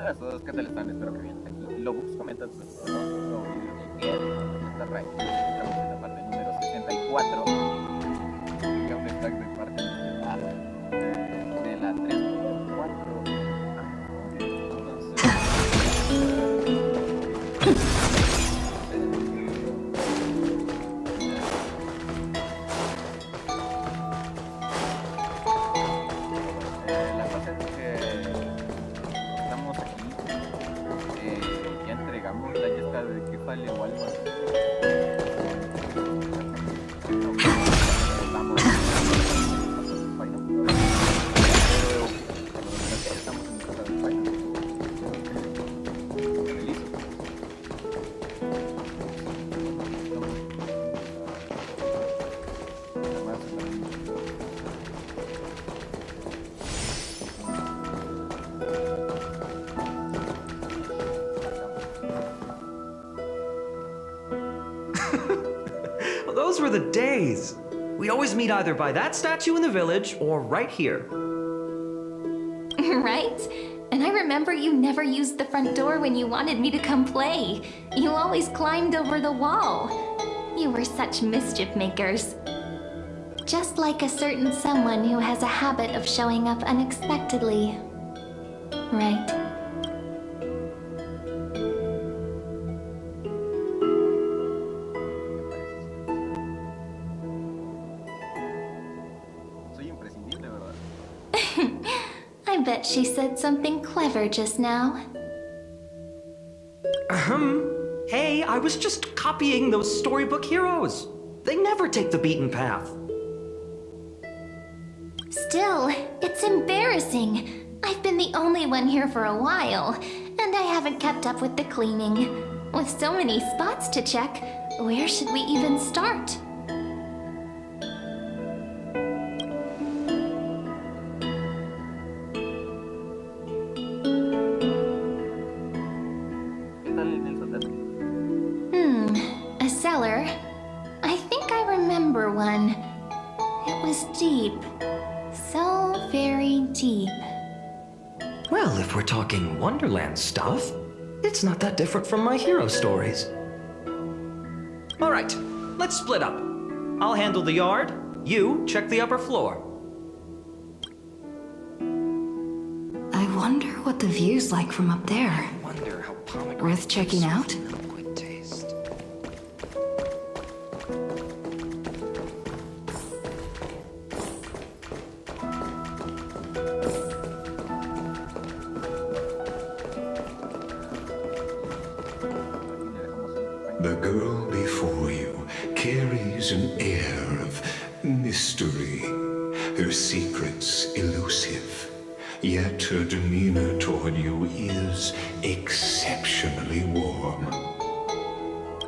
Hola a todos, ¿qué tal están? Espero que bien. Aquí Lobux comenta su bien. Está right. Estamos en la parte número 64. Y aún está de parte de la 3.4. La cosa es que estamos aquí. Ya entregamos la lista de que fale o algo así. Vamos. Estamos en casa del país. Elisos. Well, those were the days. We always meet either by that statue in the village or right here. Right? And I remember you never used the front door when you wanted me to come play. You always climbed over the wall. You were such mischief makers. Just like a certain someone who has a habit of showing up unexpectedly. Right? Soy imprescindible, ¿verdad? I bet she said something clever just now. Hey, I was just copying those storybook heroes. They never take the beaten path. Still, it's embarrassing. I've been the only one here for a while, and I haven't kept up with the cleaning. With so many spots to check, where should we even start? ¿Qué tal en el sótano? A cellar? I think I remember one. It was deep. So very deep. Well, if we're talking Wonderland stuff, it's not that different from my hero stories. All right, let's split up. I'll handle the yard. You check the upper floor. I wonder what the view's like from up there. I wonder how pomegranate Worth checking out? Good taste. The girl before you carries an air of mystery, her secrets elusive, yet her demeanor toward you is exceptionally warm.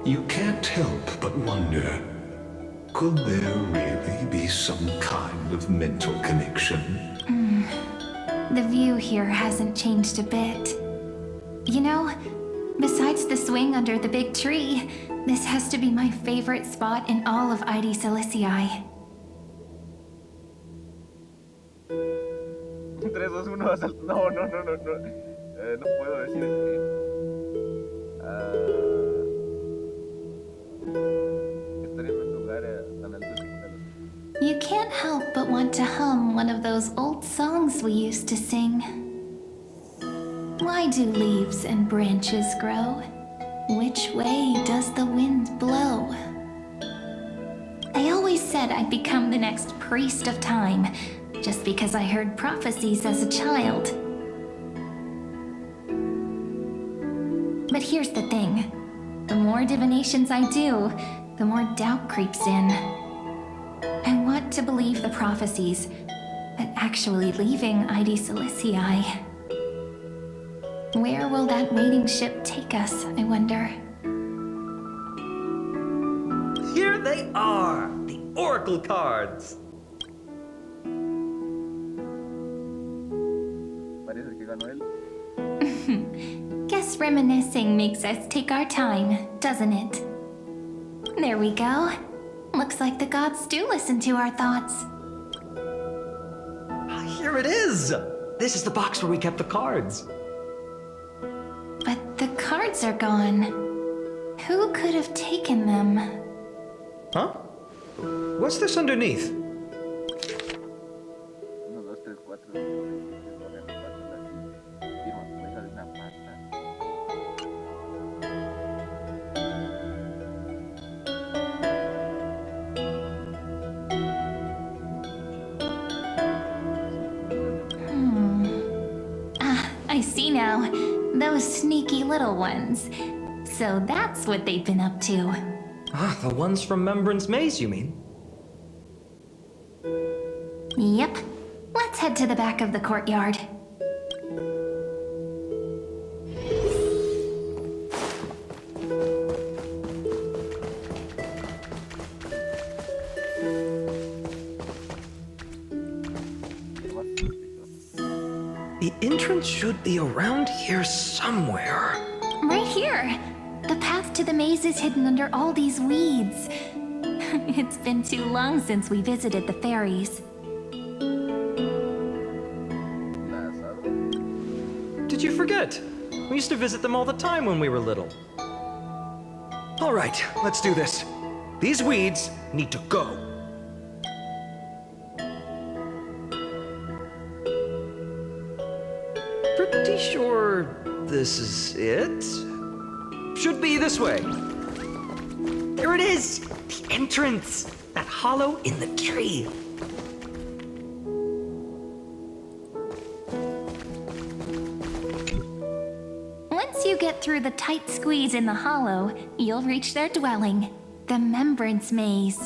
You can't help but wonder, could there really be some kind of mental connection? The view here hasn't changed a bit. You know, besides the swing under the big tree, this has to be my favorite spot in all of ID Silicii. 3, 2, 1, asalto. No. No puedo decir estaré en un lugar tan alto que You can't help but want to hum one of those old songs we used to sing. Why do leaves and branches grow? Which way does the wind blow? I always said I'd become the next priest of time, just because I heard prophecies as a child. But here's the thing. The more divinations I do, the more doubt creeps in. I want to believe the prophecies, but actually leaving ID Silicii. Where will that waiting ship take us, I wonder? Here they are, the Oracle cards. parece que ganó él. Guess reminiscing makes us take our time, doesn't it? There we go. Looks like the gods do listen to our thoughts. Here it is! This is the box where we kept the cards. cards are gone. Who could have taken them? Huh? What's this underneath? 1, 2, 3, 4, 5, 6, 7, 8, 9, 10. Firma, deja de una pasta. I see now. Those sneaky little ones. So that's what they've been up to. Ah, the ones from Membran's Maze, you mean? Yep. Let's head to the back of the courtyard. The entrance should be around here somewhere. Right here. The path to the maze is hidden under all these weeds. It's been too long since we visited the fairies. Did you forget? We used to visit them all the time when we were little. All right, let's do this. These weeds need to go. Pretty sure this is it. Should be this way. There it is! The entrance! That hollow in the tree. Once you get through the tight squeeze in the hollow, you'll reach their dwelling, the Remembrance Maze.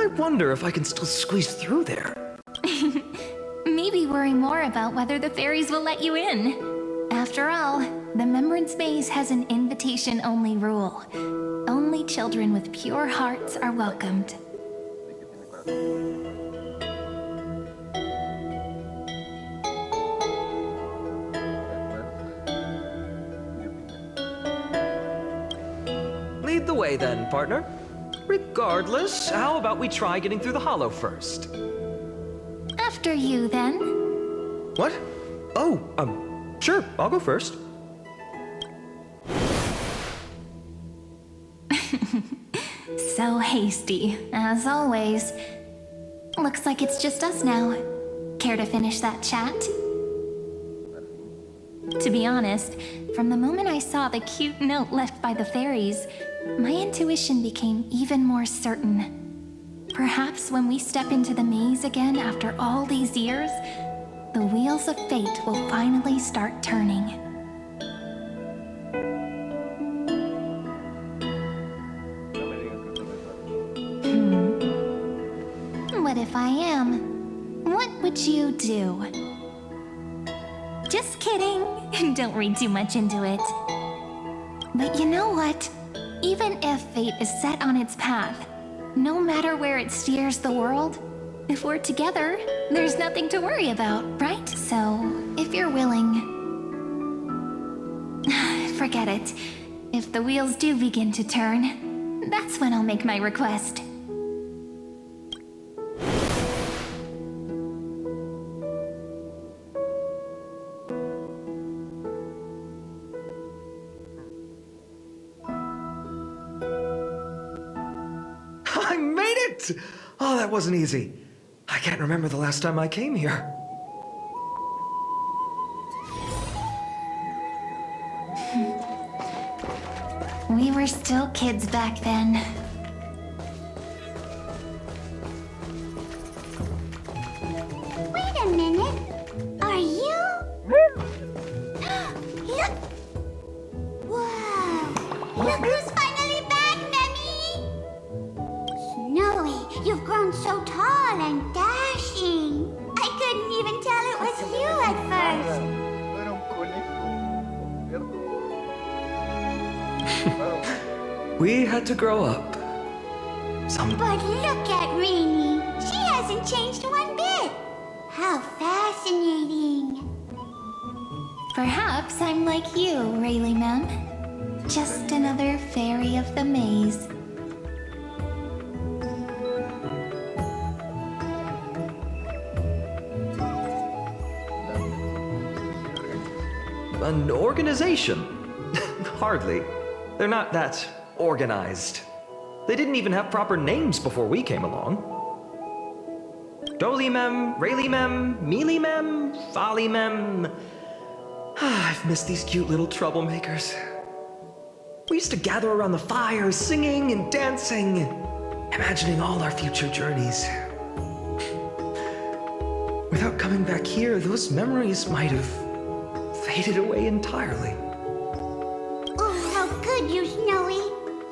I wonder if I can still squeeze through there. Maybe worry more about whether the fairies will let you in. After all, the Remembrance Maze has an invitation-only rule. Only children with pure hearts are welcomed. Lead the way then, partner. Regardless, how about we try getting through the hollow first? After you, then. What? Oh, sure, I'll go first. So hasty, as always. Looks like it's just us now. Care to finish that chat? To be honest, from the moment I saw the cute note left by the fairies, my intuition became even more certain. Perhaps when we step into the maze again after all these years, the wheels of fate will finally start turning. What if I am? What would you do? Just kidding. Don't read too much into it. But you know what? Even if fate is set on its path, no matter where it steers the world, if we're together, there's nothing to worry about, right? So, if you're willing... Forget it. If the wheels do begin to turn, that's when I'll make my request. I made it! Oh, that wasn't easy. I can't remember the last time I came here. We were still kids back then. Wait a minute. Are you? Look! Wow! Look who's finally back, Memmy! Snowy, you've grown so tall and dashing. I couldn't even tell it was you at first. No era un conejo, ¿cierto? We had to grow up. But look at Rini. She hasn't changed one bit. How fascinating. Perhaps I'm like you, Rayleigh Mem. Just another fairy of the maze. an organization. Hardly. They're not that organized. They didn't even have proper names before we came along. Dolimem, Raylimem, Mealimem, Follimem. I've missed these cute little troublemakers. We used to gather around the fire, singing and dancing, imagining all our future journeys. Without coming back here, those memories might have faded away entirely. Oh, how could you, Snowy?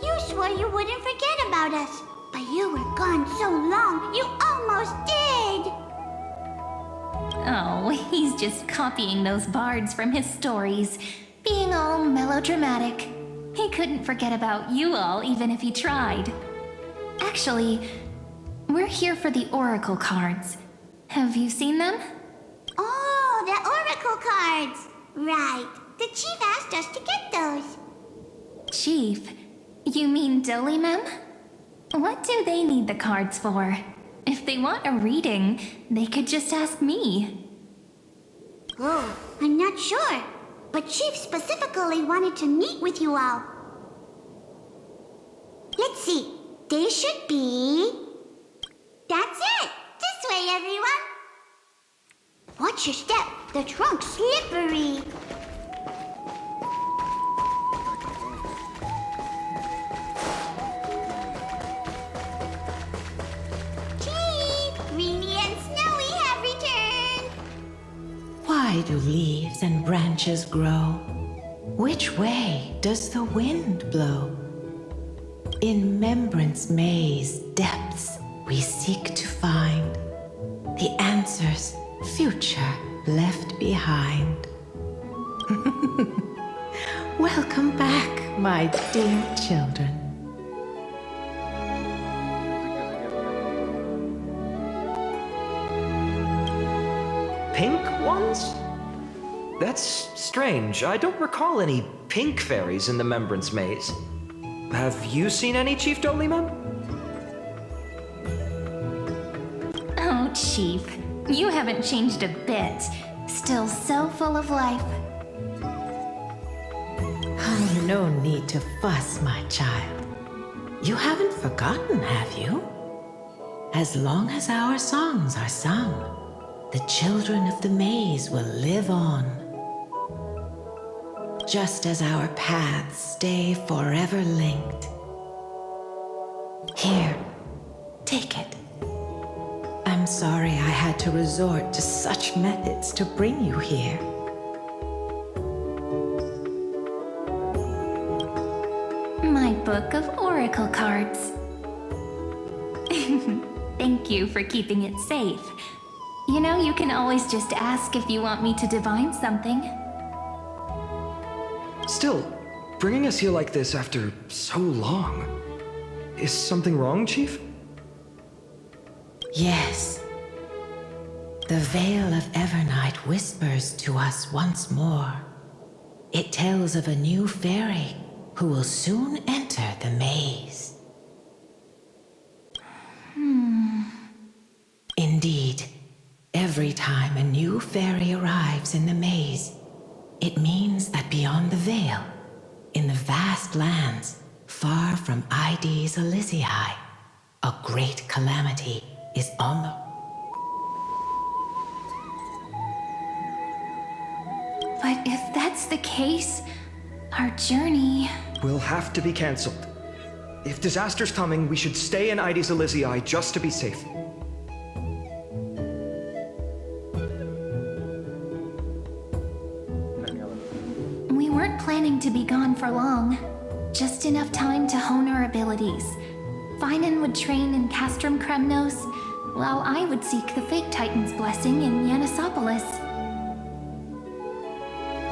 You swore you wouldn't forget about us. But you were gone so long, you almost did. Oh, he's just copying those bards from his stories, being all melodramatic. He couldn't forget about you all, even if he tried. Actually, we're here for the Oracle cards. Have you seen them? Oh, the Oracle cards. Right. The chief asked us to get those. Chief? You mean Dolimem? What do they need the cards for? If they want a reading, they could just ask me. Oh, I'm not sure. But Chief specifically wanted to meet with you all. Let's see. They should be... That's it! This way, everyone! Watch your step. The trunk's slippery. Chief! Greenie and Snowy have returned! Why do leaves and branches grow? Which way does the wind blow? In Remembrance Maze depths we seek to find the answers future left behind. Welcome back, my dear children. Pink ones? That's strange. I don't recall any pink fairies in the Remembrance Maze. Have you seen any, Chief Dolimem? Oh, Chief, you haven't changed a bit. Still so full of life. Oh, no need to fuss, my child. You haven't forgotten, have you? As long as our songs are sung, the children of the maze will live on. Just as our paths stay forever linked. Here, take it. I'm sorry I had to resort to such methods to bring you here. My book of oracle cards. Thank you for keeping it safe. You know, you can always just ask if you want me to divine something. Still, bringing us here like this after so long. Is something wrong, Chief? Yes. The veil of Evernight whispers to us once more. It tells of a new fairy who will soon enter the maze. Indeed, every time a new fairy arrives in the maze, it means that beyond the veil, in the vast lands far from ID's Elysium, a great calamity is on the... But if that's the case, our journey... Will have to be cancelled. If disaster's coming, we should stay in ID's Elysium just to be safe. We weren't planning to be gone for long. Just enough time to hone our abilities. Finan would train in Castrum Kremnos, while I would seek the Fake Titan's blessing in Yanisopolis.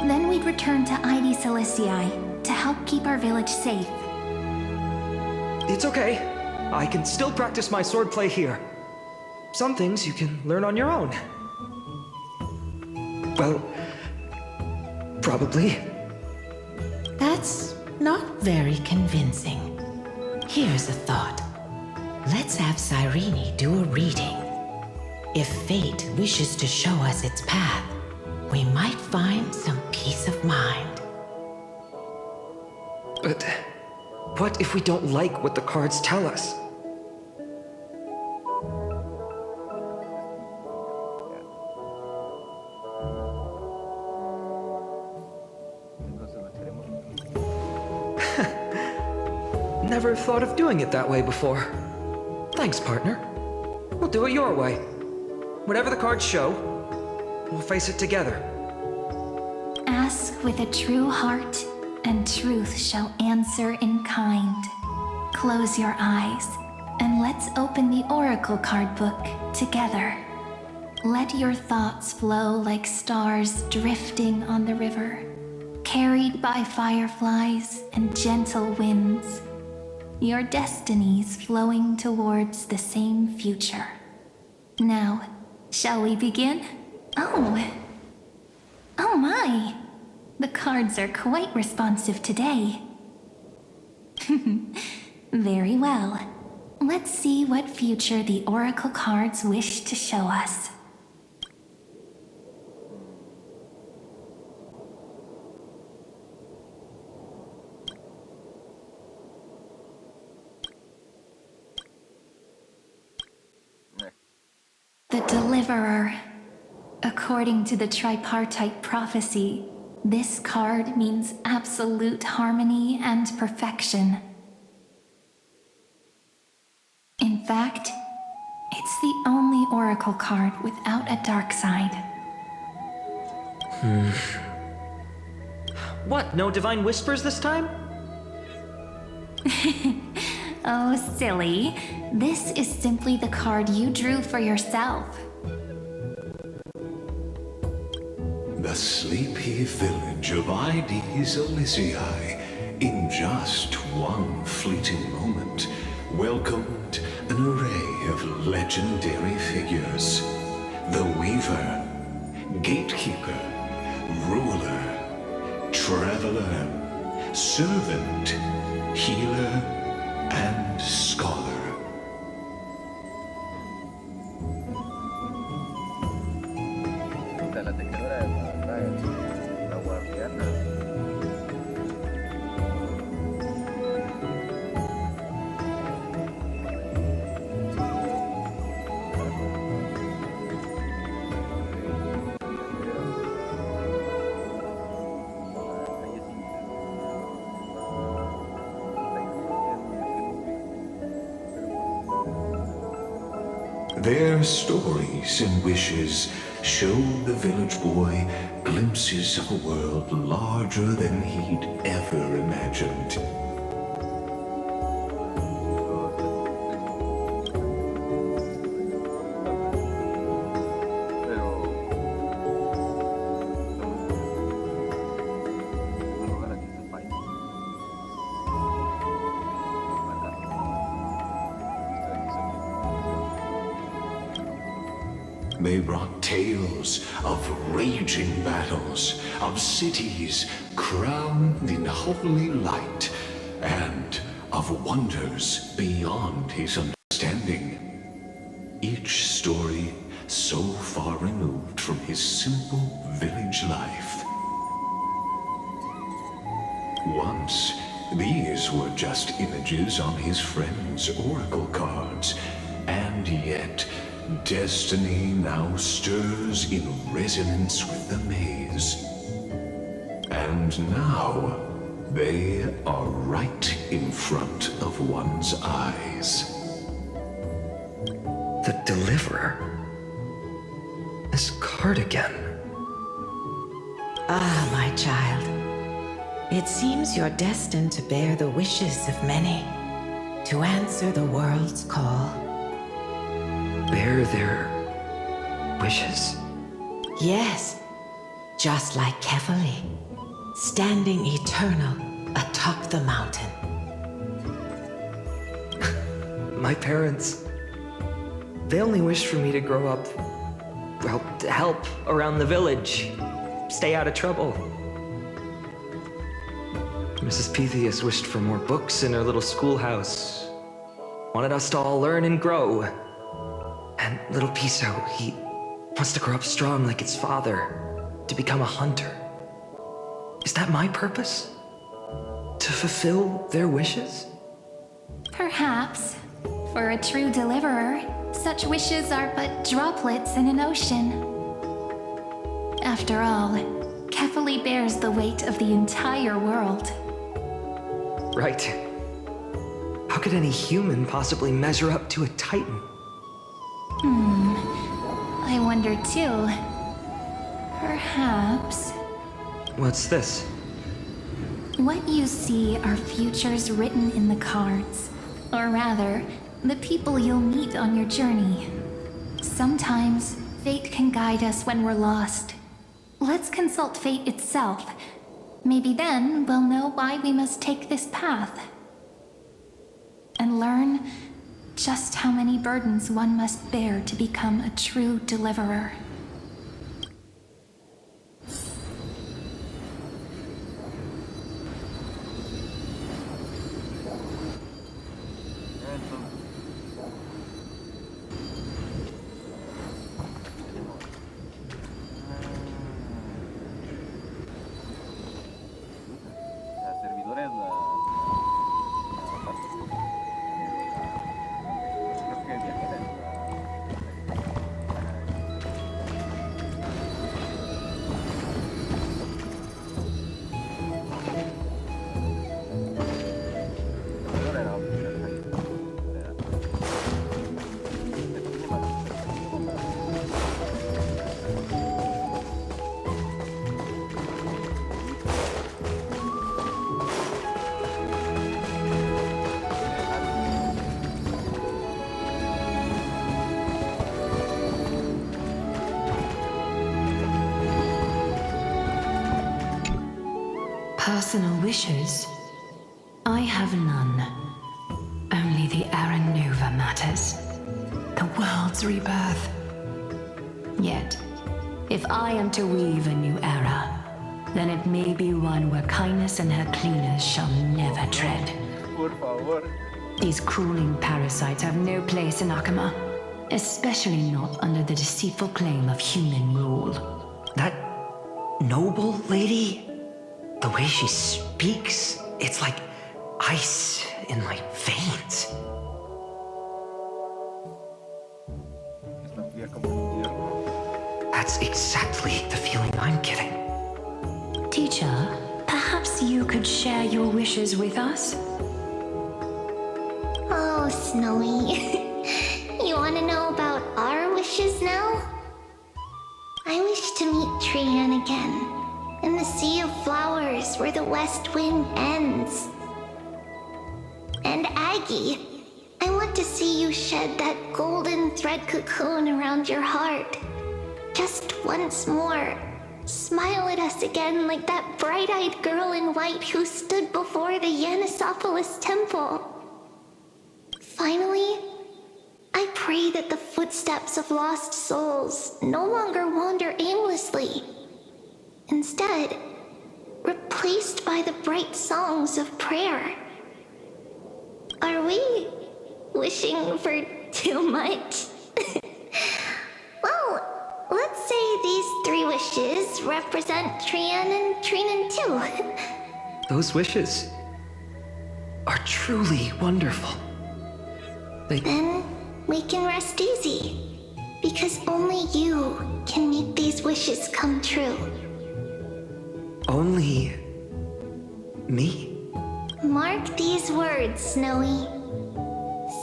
Then we'd return to ID Celestii to help keep our village safe. It's okay. I can still practice my swordplay here. Some things you can learn on your own. Well, probably. That's not very convincing. Here's a thought. Let's have Cyrene do a reading. If fate wishes to show us its path, we might find some peace of mind. But what if we don't like what the cards tell us? Entonces lo echaremos. Never thought of doing it that way before. Thanks, partner. We'll do it your way. Whatever the cards show, we'll face it together. Ask with a true heart, and truth shall answer in kind. Close your eyes, and let's open the Oracle card book together. Let your thoughts flow like stars drifting on the river, carried by fireflies and gentle winds. Your destinies flowing towards the same future. Now, shall we begin? Oh my! The cards are quite responsive today. Very well. Let's see what future the Oracle cards wish to show us. The Deliverer. According to the tripartite prophecy, this card means absolute harmony and perfection. In fact, it's the only Oracle card without a dark side. What, no divine whispers this time? Oh, silly. This is simply the card you drew for yourself. The sleepy village of Ides Elysiae, in just one fleeting moment, welcomed an array of legendary figures. The Weaver, Gatekeeper, Ruler, Traveler, Servant, Healer, and Scholar. La tejedora de la guardiana. Their stories and wishes showed the village boy glimpses of a world larger than he'd ever imagined. They brought tales of raging battles, of cities crowned in holy light, and of wonders beyond his understanding. Each story so far removed from his simple village life. Once, these were just images on his friend's oracle cards, and yet destiny now stirs in resonance with the maze. And now, they are right in front of one's eyes. The Deliverer? This card again. Ah, my child. It seems you're destined to bear the wishes of many, to answer the world's call. Bear their wishes? Yes, just like Kefali, standing eternal atop the mountain. My parents, they only wished for me to grow up, well, to help around the village, stay out of trouble. Mrs. Pythias wished for more books in her little schoolhouse, wanted us to all learn and grow. And little Piso, he wants to grow up strong like his father. to become a hunter. Is that my purpose? To fulfill their wishes? Perhaps. For a true deliverer, such wishes are but droplets in an ocean. After all, Kefali bears the weight of the entire world. Right. How could any human possibly measure up to a titan? I wonder too. Perhaps. What's this? What you see are futures written in the cards. Or rather, the people you'll meet on your journey. Sometimes, fate can guide us when we're lost. Let's consult fate itself. Maybe then we'll know why we must take this path. And learn just how many burdens one must bear to become a true deliverer. La servidora es la parte. Creo que viajera es la. Servidora era otra. Personal wishes? I have none. Only the Aranova matters. The world's rebirth. Yet, if I am to weave a new era, then it may be one where kindness and her cleaners shall never tread. Por favor. These crawling parasites have no place in Akama, especially not under the deceitful claim of human rule. That noble lady? The way she speaks, it's like ice in my veins. Es tan fría como el invierno. That's exactly the feeling I'm getting. Teacher, perhaps you could share your wishes with us? Oh, Snowy. You want to know about our wishes now? I wish to meet Trian again, in the sea of flowers where the west wind ends. And Aggie, I want to see you shed that golden thread cocoon around your heart. Just once more. Smile at us again like that bright-eyed girl in white who stood before the Yanisopolis temple. Finally, I pray that the footsteps of lost souls no longer wander aimlessly. Instead, replaced by the bright songs of prayer. Are we wishing for too much? Well, let's say these 3 wishes represent Trian and Trinan too. Those wishes are truly wonderful. Then we can rest easy, because only you can make these wishes come true. Only me? Mark these words, Snowy.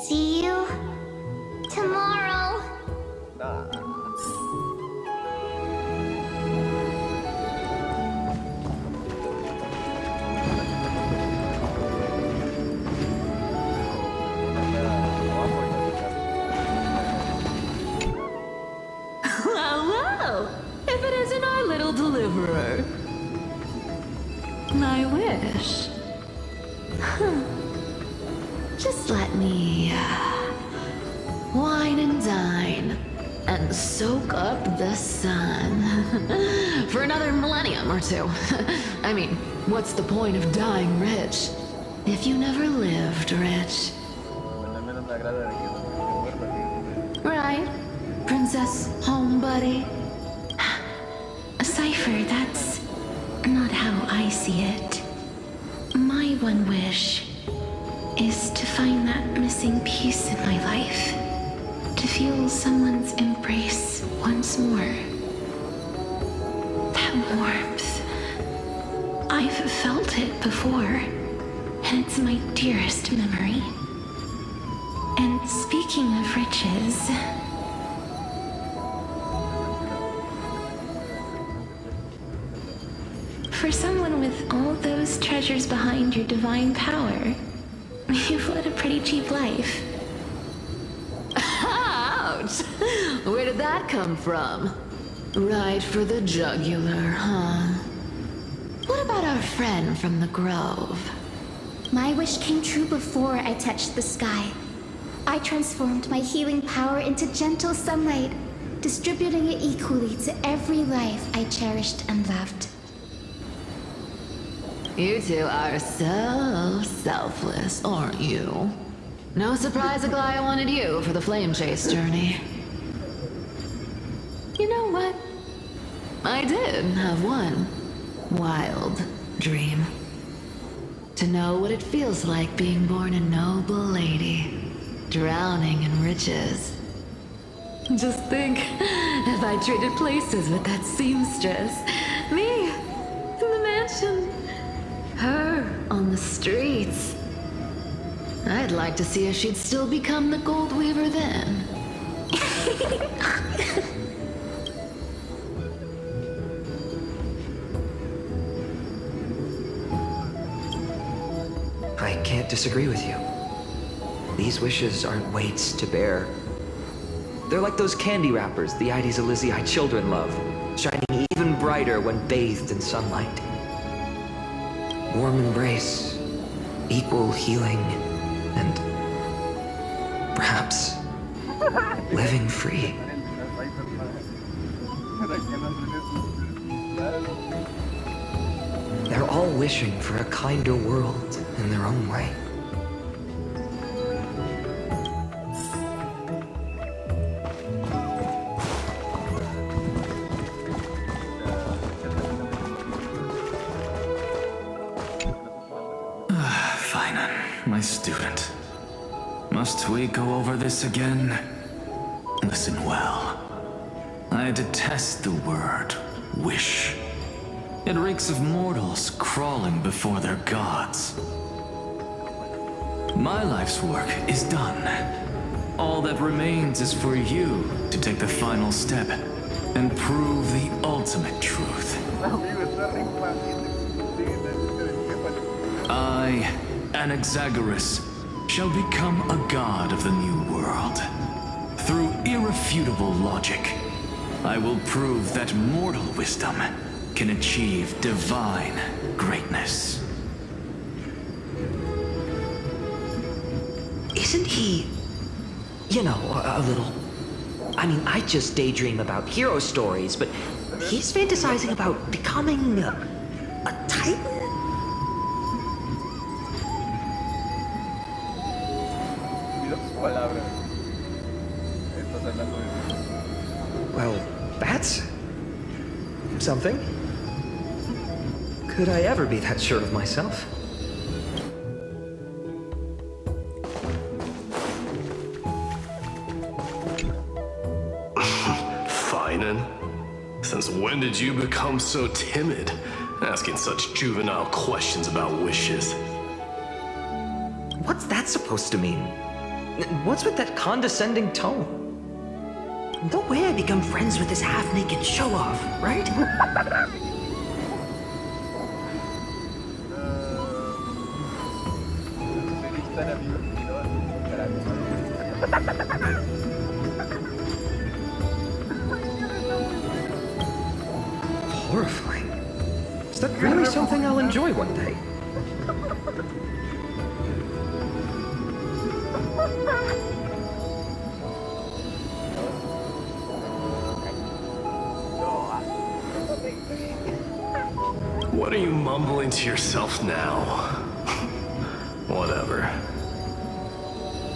See you tomorrow. Hello! If it isn't our little deliverer. My wish. Just let me wine and dine and soak up the sun for another millennium or 2. I mean, what's the point of dying rich if you never lived rich? Right, Princess Home Buddy? Cypher, that's not how I see it. My one wish is to find that missing piece in my life. To feel someone's embrace once more. That warmth. I've felt it before, and it's my dearest memory. And speaking of riches, for someone with all those treasures behind your divine power, you've led a pretty cheap life. Ouch! Where did that come from? Right for the jugular, huh? What about our friend from the Grove? My wish came true before I touched the sky. I transformed my healing power into gentle sunlight, distributing it equally to every life I cherished and loved. You two are so selfless, aren't you? No surprise Aglaya wanted you for the flame chase journey. You know what? I did have one wild dream. To know what it feels like being born a noble lady, drowning in riches. Just think, if I traded places with that seamstress, me in the mansion, her on the streets. I'd like to see if she'd still become the gold weaver then. I can't disagree with you. These wishes aren't weights to bear. They're like those candy wrappers the Ides Elysii children love, shining even brighter when bathed in sunlight. Warm embrace, equal healing, and perhaps living free. They're all wishing for a kinder world in their own way. Finan, my student. Must we go over this again? Listen well. I detest the word wish. It reeks of mortals crawling before their gods. My life's work is done. All that remains is for you to take the final step and prove the ultimate truth. I, Anaxagoras, shall become a god of the new world. Through irrefutable logic, I will prove that mortal wisdom can achieve divine greatness. Isn't he, you know, a little... I mean, I just daydream about hero stories, but he's fantasizing about becoming a titan? Well, that's something. Could I ever be that sure of myself? Finan? Since when did you become so timid, asking such juvenile questions about wishes? What's that supposed to mean? What's with that condescending tone? No way I become friends with this half-naked show-off, right? Horrifying. Is that really something I'll enjoy one day? What are you mumbling to yourself now? Whatever.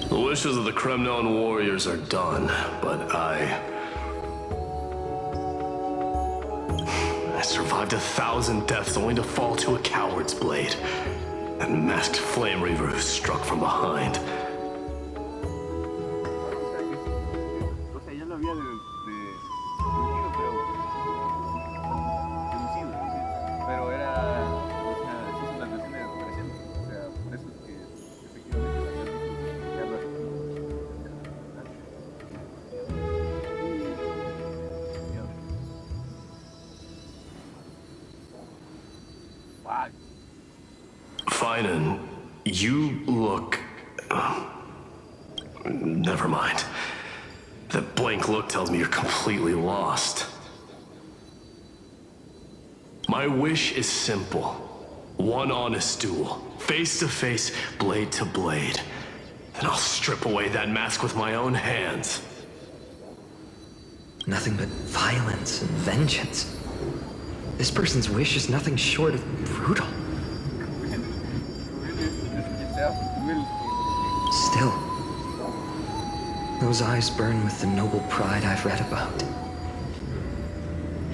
The wishes of the Kremnon warriors are done, but survived 1,000 deaths only to fall to a coward's blade. That masked flame reaver who struck from behind. O sea, ya lo había deducido, pero era, o sea, sí son las versiones recientes, o sea, por eso es que efectivamente Finan, you look... Never mind. That blank look tells me you're completely lost. My wish is simple. One honest duel, face to face, blade to blade. Then I'll strip away that mask with my own hands. Nothing but violence and vengeance. This person's wish is nothing short of brutal. Still, those eyes burn with the noble pride I've read about.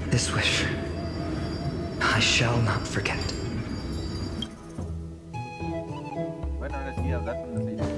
This wish, I shall not forget. Bueno, ahora sí, hablar con la señora.